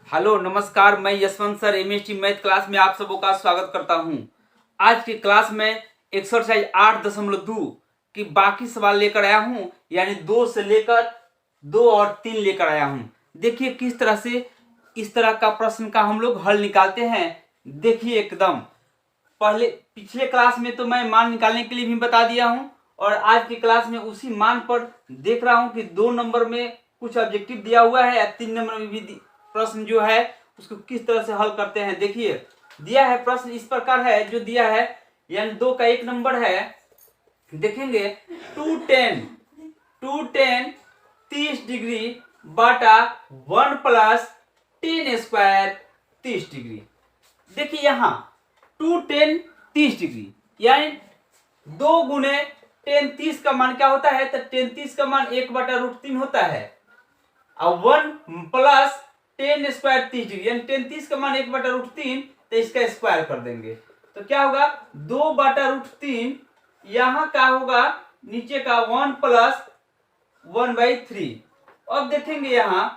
Hello नमस्कार, मैं Yashwant sir MST math class में आप सबों का स्वागत करता हूं। आज की क्लास में एक्सरसाइज 8.2 की बाकी सवाल लेकर आया हूं, यानी 2 से लेकर 2 और 3 लेकर आया हूं। देखिए किस तरह से इस तरह का प्रश्न का हम लोग हल निकालते हैं। देखिए एकदम पिछले क्लास में तो मैं मान निकालने के लिए भी बता दिया हूं, और आज की क्लास में उसी मान पर देख रहा हूं कि 2 नंबर में कुछ ऑब्जेक्टिव दिया हुआ है या 3 नंबर में भी प्रश्न जो है उसको किस तरह से हल करते हैं। देखिए दिया है प्रश्न इस प्रकार है, जो दिया है यानी 2 का 1 नंबर है। देखेंगे 2tan 30 डिग्री बाटा 1 प्लस टेन स्क्वायर 30 डिग्री। देखिए यहाँ 2tan 30 डिग्री यानी 2 गुने tan 30 का मान क्या होता है, तो tan 30 का मान 1/√3 होता है। अब 1 प्लस टेन स्क्वायर 30 डिग्री यानी tan 30 का मान 1/√3, तो इसका स्क्वायर कर देंगे तो क्या होगा 2/√3। यहां का होगा नीचे का 1 प्लस 1/3। अब देखेंगे यहां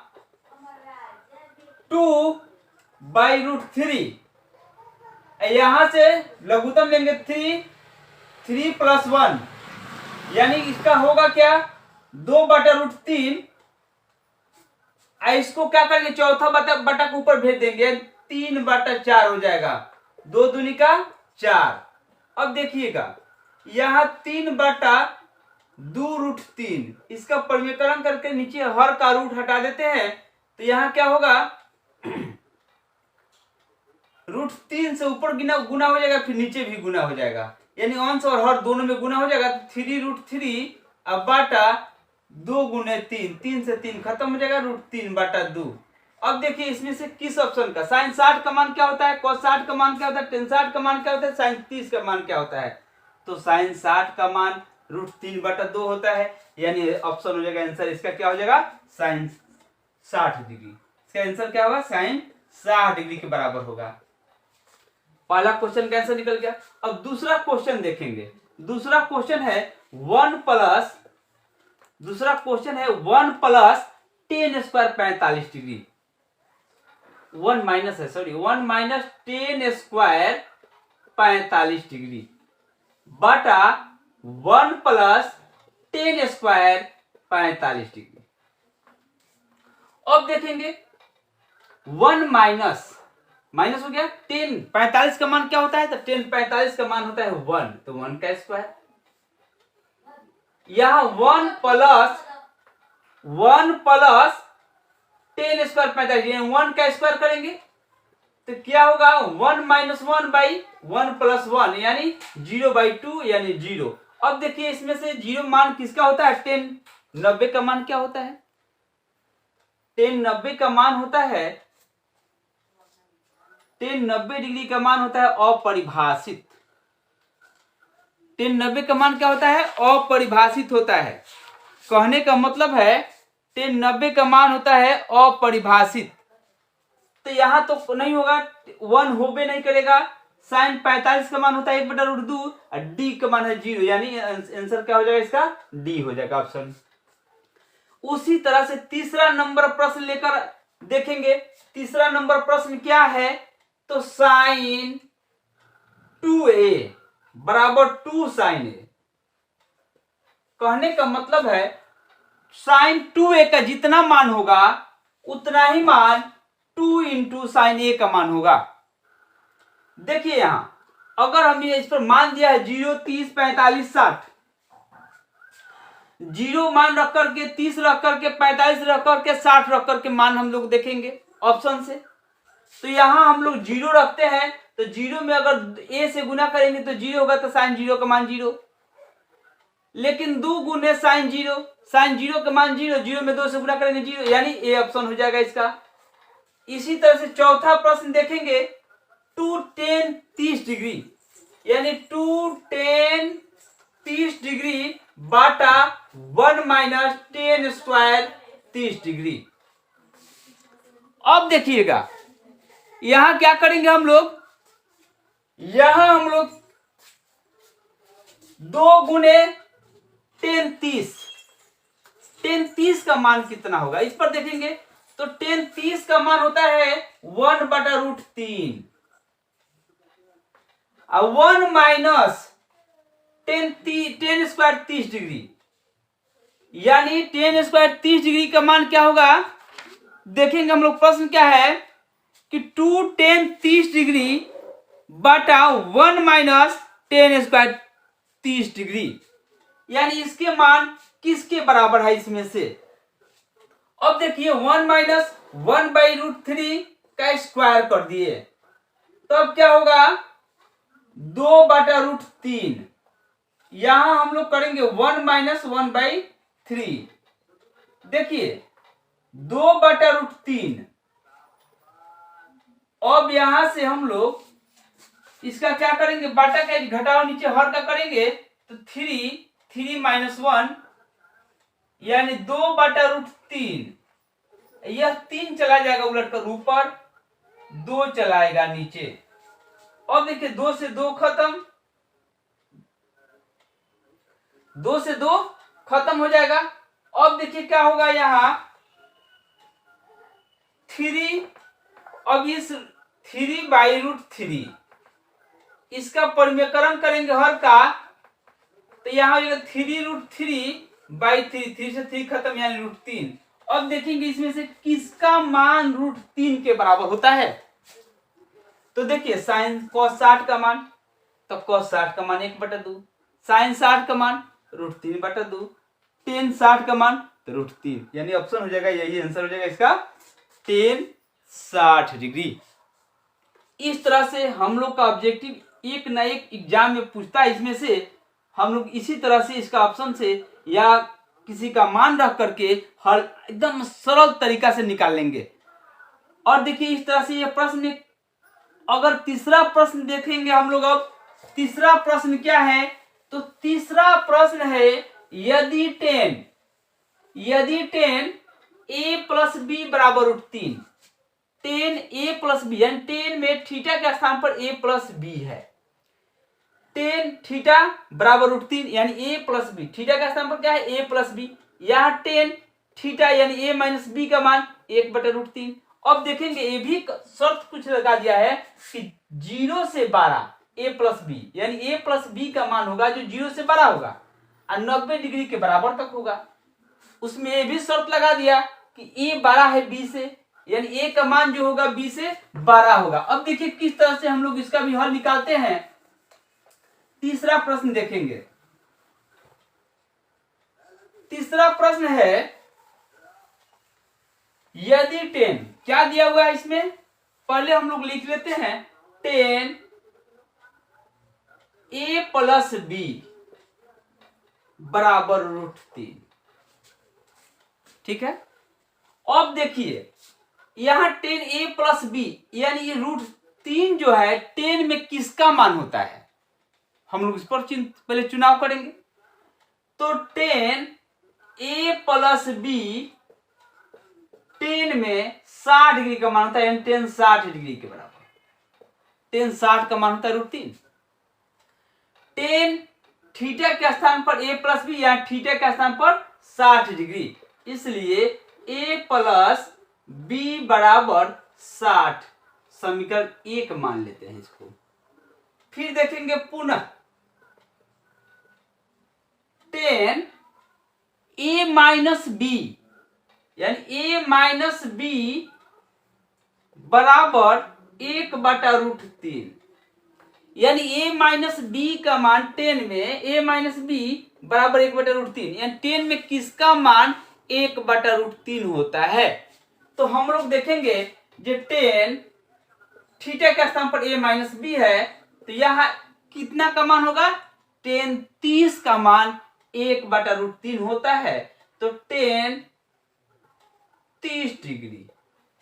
2/√3, यहां से लघुत्तम लेंगे 3 प्लस 1 यानी इसका होगा क्या 2/√3। इसको क्या करेंगे चौथा बटा के ऊपर भेज देंगे 3/4 हो जाएगा, 2 दूनी का 4। अब देखिएगा यहां 3/2√3, इसका परिमेयकरण करके नीचे हर का रूट हटा देते हैं तो यहां क्या होगा √3 से ऊपर गुना हो जाएगा, फिर नीचे भी गुना हो जाएगा, यानी अंश और हर दोनों में गुना हो जाएगा। तो 3√3 अब बाटा 2 गुने 3, 3 से 3 खत्म हो जाएगा, √3/2। अब देखिए इसमें से किस ऑप्शन का sin 60 का मान क्या होता है, cos 60 का मान क्या होता है, tan 60 का मान क्या होता है, sin 30 का मान क्या होता है। तो sin 60 का मान √3/2 होता है, यानी ऑप्शन हो जाएगा आंसर इसका क्या हो जाएगा sin 60 डिग्री। इसका आंसर क्या होगा sin 60 डिग्री के बराबर होगा। पहला क्वेश्चन का आंसर निकल गया। अब दूसरा क्वेश्चन देखेंगे। दूसरा क्वेश्चन है 1 plus tan square 45 degree. 1 minus tan square 45 degree बटा 1 प्लस tan स्क्वायर 45 डिग्री। अब देखेंगे 1 माइनस हो गया tan 45 का मान क्या होता है, तो tan 45 का मान होता है 1, तो 1 का स्क्वायर। यहां 1 प्लस tan स्क्वायर 45 1 का स्क्वायर करेंगे तो क्या होगा 1 माइनस 1/1 प्लस 1 यानी 0/2 यानी 0। अब देखिए इसमें से 0 मान किसका होता है, tan 90 का मान क्या होता है, tan 90 का मान होता है tan 90 डिग्री का मान होता है अपरिभाषित। tan 90 का मान क्या होता है, अपरिभाषित होता है। कहने का मतलब है tan 90 का मान होता है अपरिभाषित, तो यहां तो नहीं होगा, 1 होबे नहीं करेगा। sin 45 का मान होता है 1/√2 और d का मान है 0, यानी आंसर क्या हो जाएगा इसका d हो जाएगा ऑप्शन। उसी तरह से तीसरा नंबर प्रश्न लेकर देखेंगे। तीसरा नंबर प्रश्न क्या है, तो sin 2a बराबर 2 sin a। कहने का मतलब है sin 2a का जितना मान होगा उतना ही मान 2 इंटू sin a का मान होगा। देखिए यहां अगर हमने इस पर मान दिया है 0, 30, 45, 60, 0 मान रख करके 30 रख करके 45 रख करके 60 रख करके मान हम लोग देखेंगे ऑप्शन से। तो यहां हम लोग 0 रखते हैं तो 0 में अगर a से गुना करेंगे तो 0 होगा, तो sin 0 का मान 0। लेकिन 2 गुने sin 0 का मान 0, 0 में 2 से गुना करेंगे 0, यानी ए ऑप्शन हो जाएगा इसका। इसी तरह से चौथा प्रश्न देखेंगे 2tan 30 डिग्री यानी 2tan 30 डिग्री बाटा 1 माइनस tan स्क्वायर 30 डिग्री। अब देखिएगा यहां क्या करेंगे हम लोग, यहां हम लोग 2 गुने tan 30 का मान कितना होगा इस पर देखेंगे तो टेन 30 का मान होता है 1/√3 और 1 माइनस टेन स्क्वायर 30 डिग्री, यानी टेन स्क्वायर 30 डिग्री का मान क्या होगा देखेंगे हम लोग। प्रश्न क्या है कि 2 टेन 30 डिग्री बटा 1 माइनस टेन स्क्वायर 30 डिग्री, यानी इसके मान किसके बराबर है इसमें से। अब देखिए 1 माइनस 1/√3 का स्क्वायर कर दिए, तो अब क्या होगा 2/√3। यहां हम लोग करेंगे 1 माइनस 1/3, देखिए 2/√3। अब यहां से हम लोग इसका क्या करेंगे, बाटा का घटाओ नीचे हर का करेंगे, तो 3 माइनस 1 यानी 2/√3। यह 3 चला जाएगा उलट कर ऊपर, 2 चलाएगा नीचे। अब देखिए 2 से 2 खत्म, 2 से 2 खत्म हो जाएगा। अब देखिए क्या होगा यहां 3, अब इस 3/√3 इसका परिमेयकरण करेंगे हर का, तो यहां हो जाएगा 3√3/3, 3 से 3 खत्म यानी √3। अब देखेंगे इसमें से किसका मान √3 के बराबर होता है। तो देखिए साइन cos 60 का मान, तो cos 60 का मान 1/2, साइन 60 का मान √3/2, टेन 60 का मान तो √3, यानी ऑप्शन हो जाएगा, यही आंसर हो जाएगा इसका टेन 60 डिग्री। इस तरह से हम लोग का ऑब्जेक्टिव एक ना एक एग्जाम में पूछता है, इसमें से हम लोग इसी तरह से इसका ऑप्शन से या किसी का मान रख करके हर एकदम सरल तरीका से निकाल लेंगे। और देखिए इस तरह से ये प्रश्न, अगर तीसरा प्रश्न देखेंगे हम लोग। अब तीसरा प्रश्न क्या है, तो तीसरा प्रश्न है यदि टेन a प्लस बी बराबर √3, टेन a प्लस बी, यानी टेन में थीटा के स्थान पर a प्लस बी है, टेन थीटा बराबर √3 यानी a प्लस बी, थीटा का स्थान पर क्या है a प्लस बी, यहाँ टेन थीटा यानी a माइनस बी का मान 1/√3। अब देखेंगे ये भी शर्त कुछ लगा दिया है कि 0 से 12 a प्लस बी, यानी a प्लस बी का मान होगा जो 0 से 12 होगा और 90 डिग्री के बराबर तक होगा। उसमें ये भी शर्त लगा दिया कि a 12 है b से, यानी a का मान जो होगा b से 12 होगा। अब देखिए किस तरह से हम लोग इसका भी हल निकालते हैं। तीसरा प्रश्न देखेंगे, तीसरा प्रश्न है यदि टेन, क्या दिया हुआ है इसमें, पहले हम लोग लिख लेते हैं टेन a प्लस बी बराबर √3, ठीक है। अब देखिए यहां टेन a प्लस बी, यानी ये √3 जो है टेन में किसका मान होता है, हम लोग इस पर पहले चुनाव करेंगे। तो tan a plus b tan में 60 डिग्री का मान होता है, यानी टेन 60 डिग्री के बराबर, टेन 60 का मान होता है √3। टेन थीटा के स्थान पर a प्लस बी, या थीटा के स्थान पर 60 डिग्री, इसलिए a प्लस बी बराबर 60, समीकरण 1 मान लेते हैं इसको। फिर देखेंगे पुनः टेन a माइनस बी, यानी a माइनस बी बराबर 1/√3, यानी a माइनस बी का मान टेन में a माइनस बी बराबर 1/√3, यानी टेन में किसका मान 1/√3 होता है। तो हम लोग देखेंगे जो टेन थीटा के स्थान पर a माइनस बी है, तो यहां कितना का मान होगा, टेन 30 का मान 1/√3 होता है, तो टेन 30 डिग्री।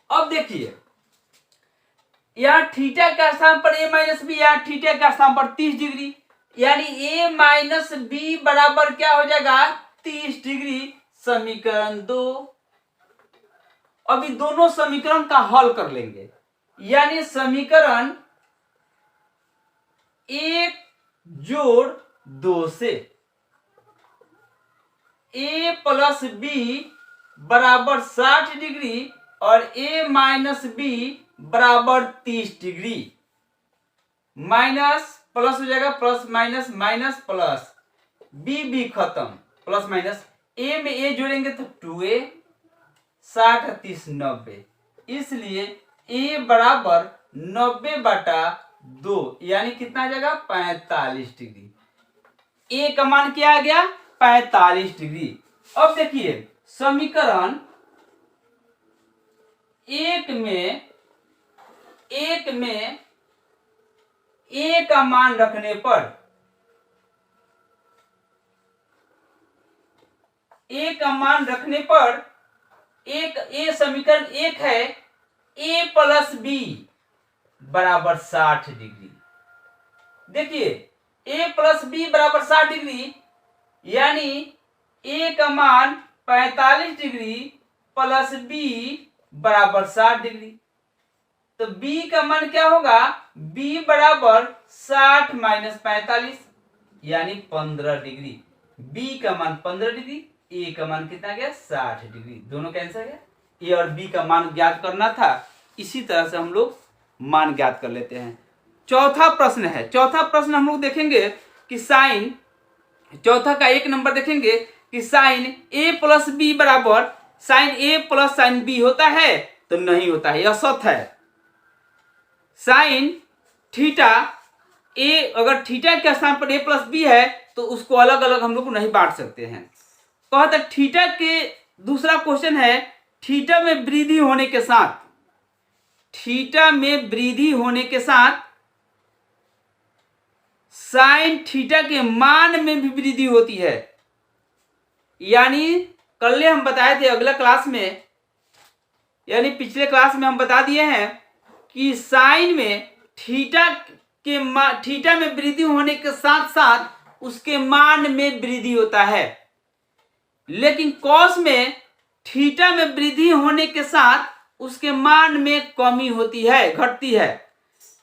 अब देखिए यहां थीटा का स्थान पर a माइनस बी, यहां थीटा का स्थान पर 30 डिग्री, यानी a माइनस बी बराबर क्या हो जाएगा 30 डिग्री, समीकरण 2। अभी दोनों समीकरण का हल कर लेंगे, यानी समीकरण 1 जोड़ 2 से a प्लस बी बराबर 60 डिग्री और a माइनस बी बराबर 30 डिग्री। माइनस प्लस हो जाएगा, plus minus minus plus, b खत्म, प्लस माइनस, a में a जोड़ेंगे तो 2a, 60 30 90, इसलिए a बराबर 90/2 यानी कितना आ जाएगा 45 डिग्री। a का मान क्या आ गया 45 डिग्री। अब देखिए समीकरण एक में a का मान रखने पर, a का मान रखने पर एक a समीकरण एक है a प्लस बी बराबर 60 डिग्री। देखिए a प्लस बी बराबर 60 डिग्री यानी a का मान 45 डिग्री प्लस b बराबर 60 डिग्री। तो b का मान क्या होगा, b बराबर 60 माइनस 45 यानी 15 डिग्री। b का मान 15 डिग्री, a का मान कितना गया 60 डिग्री, दोनों कैंसिल गया। a और b का मान ज्ञात करना था, इसी तरह से हम लोग मान ज्ञात कर लेते हैं। चौथा प्रश्न है, चौथा प्रश्न हम लोग देखेंगे कि साइन, चौथा का एक नंबर देखेंगे कि साइन a प्लस बी बराबर sine a plus sine b होता है, तो नहीं होता है, यह सत्य है। साइन थीटा a, अगर थीटा के स्थान पर a प्लस बी है तो उसको अलग अलग हम लोग नहीं बांट सकते हैं। कहता थीटा के दूसरा क्वेश्चन है, थीटा में वृद्धि होने के साथ, थीटा में वृद्धि होने के साथ साइन थीटा के मान में भी वृद्धि होती है। यानी कल हम बताए थे अगला क्लास में, यानी पिछले क्लास में हम बता दिए हैं कि साइन में थीटा में वृद्धि होने के साथ साथ उसके मान में वृद्धि होता है, लेकिन कॉस में थीटा में वृद्धि होने के साथ उसके मान में कमी होती है, घटती है।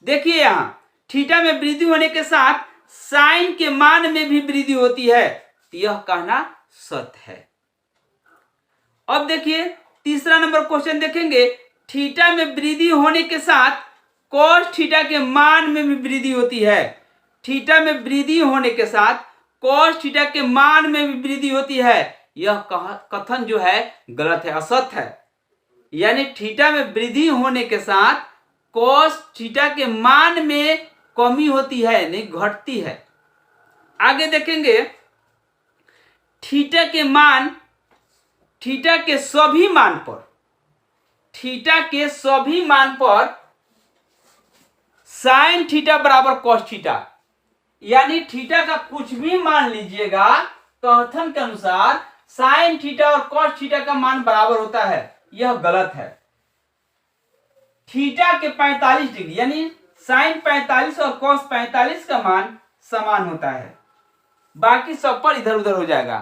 देखिए यहां थीटा में वृद्धि होने के साथ साइन के मान में भी वृद्धि होती है, यह कहना सत्य है। अब देखिए तीसरा नंबर क्वेश्चन देखेंगे, थीटा में वृद्धि होने के साथ कॉस थीटा के मान में भी वृद्धि होती है। थीटा में वृद्धि होने के साथ कॉस थीटा के मान में भी वृद्धि होती है, यह कथन जो है गलत है, असत्य है। यानी थीटा में वृद्धि होने के साथ कॉस थीटा के मान में कमी होती है, नहीं घटती है। आगे देखेंगे थीटा के मान, थीटा के सभी मान पर, थीटा के सभी मान पर साइन थीटा बराबर कॉस थीटा, यानी थीटा का कुछ भी मान लीजिएगा, कथन के अनुसार साइन थीटा और कॉस थीटा का मान बराबर होता है, यह गलत है। थीटा के 45 डिग्री यानी साइन 45 और कॉस 45 का मान समान होता है, बाकी सब पर इधर उधर हो जाएगा,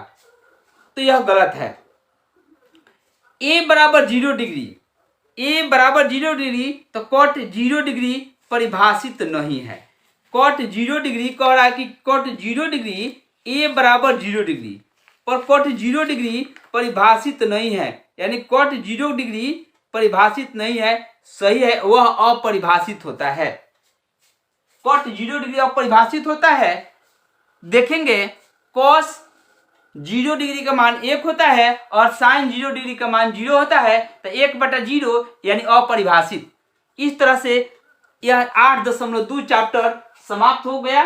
तो यह गलत है। a बराबर 0 डिग्री, a बराबर 0 डिग्री, तो कॉट 0 डिग्री परिभाषित नहीं है। कॉट 0 डिग्री कह रहा है कि कॉट 0 डिग्री a बराबर 0 डिग्री, पर कॉट 0 डिग्री परिभाषित नहीं है, यानी कॉट 0 डिग्री परिभाषित नहीं है, सही है वह अपरिभाषित होता है। कॉट 0 डिग्री अपरिभाषित होता है। देखेंगे कॉस 0 डिग्री का मान 1 होता है और साइन 0 डिग्री का मान 0 होता है, तो 1/0 यानी अपरिभाषित। इस तरह से यह 8.2 चैप्टर समाप्त हो गया।